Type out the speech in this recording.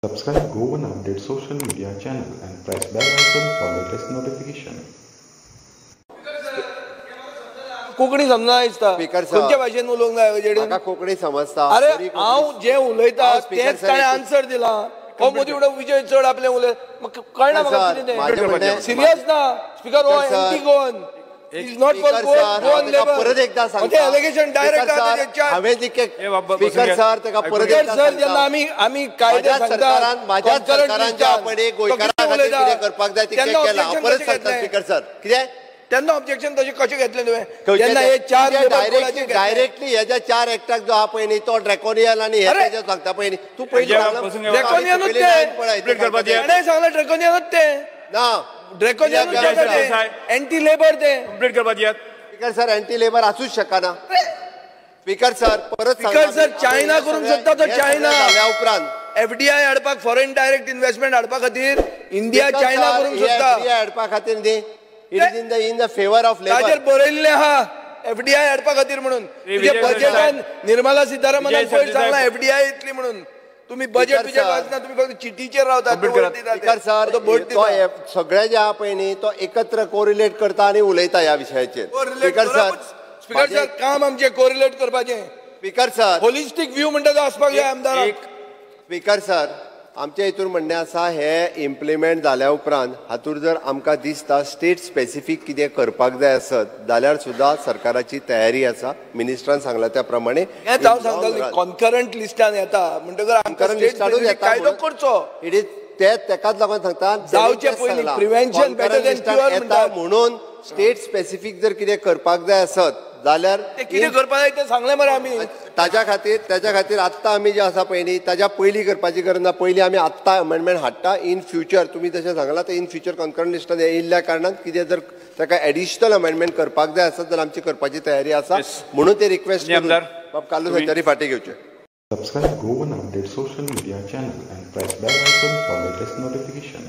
Subscribe Go One Update social media channel and press bell icon for latest notification. Konkani समजना दिसता खंयच्या भाशेन उलोवंक जाय जेडे म्हाका कोंकणी समजता अरे हांव जे उलयता तेच ताणें आन्सर दिला हो मोदी उडो विजय चड आपले उलय म्हाका कळना म्हाका सिरियस ना स्पीकर हो anti Goan is not for Goan labour परत एकदा सांगता एलिगेशन डायरेक्ट हांवें जिके स्पीकर सर तेका परत एकदा सर जेन्ना आमी कायदे सांगता माझ्या सरकारांच्या आपण गोंयकारां खातीर कितें करपाक जाय ते केलां परत सांगता स्पीकर सर कितें त्यांना ऑब्जेक्शन तशें कशें घेतलें तुवें जेन्ना हे चार डायरेक्टली ह्याच्या चार एक्टाक जो आहा पळय न्ही तो ड्रॅकोनियन आनी हे तेजे सांगता पळय न्ही तूं पयलीं ड्रॅकोनियनूच ते सांगला ड्रॅकोनियनूच ते ना ड्रॅकोनियनूच एंटी लेबर ते कंप्लीट करपाक दियात स्पीकर सर एंटी लेबर आसूच शकना स्पीकर सर परत स्पीकर सर चायना करूंक शकता तो चायना ह्या उपरांत एफडीआय हाडपाक फॉरेन डायरेक्ट इन्व्हेस्टमेंट हाडपा खातीर इंडिया चायना करूंक शकता एफडीआय हाडपा खातीर न्ही it is in the favour of labour ताजेर बरयल्लें आहा एफडीआय हाडपा खातीर म्हणून तुजे बजेटान निर्मला सीतारामनान पयर सांगला एफडीआय येतली म्हणून तुम्ही बजेट वाचना तुम्ही फक्त चिठीचेर रावतात स्पीकर सर तो सगळे जे आहा पळय न्ही तो एकत्र कोरिलेट करता आनी उलयता ह्या विशयाचेर स्पीकर सर काम आमचें कोरिलेट करपाचें स्पीकर सर होलिस्टीक व्यू म्हणटा तो आसपाक जाय आमदार स्पीकर सर आमच्या हितून म्हणणें आसा हे इम्प्लिमेंट जाल्या उपरांत हातूंत जर आमकां दिसता स्टेट स्पेसिफीक कितें करपाक जाय आसत जाल्यार सुद्दां सरकाराची तयारी आसा मिनिस्टरान सांगला त्या प्रमाणे हांव सांगतां कॉन्करंट लिस्टान येता म्हणटकर आमकां लिस्टानूच कायदो करचो इट इज तेकाच लागून सांगता जावचे पयलीं प्रिव्हेन्शन बेटर दॅन क्युअर येता म्हणून स्टेट स्पेसिफीक जर कितें करपाक जाय आसत जाल्यार कितें करपाक जाय तें सांगलें मरे आमी ताच्या खातीर आत्तां आमी जे आसा पळय न्ही ताच्या पयलीं करपाची गरज ना पयलीं आमी आत्तां अमेंडमेंट हाडटा इन फ्युचर तुमी जशें सांगलां ते इन फ्युचर कॉन्करंट लिस्टान येयल्ल्या कारणान कितें जर ताका एडिशनल अमेंडमेंट करपाक जाय आसत जाल्यार आमची करपाची तयारी आसा म्हणून ते रिक्वेस्ट बाब कालू संचारी फाटीं घेवचे Subscribe Go One Update social media channel and press bell icon for latest notification.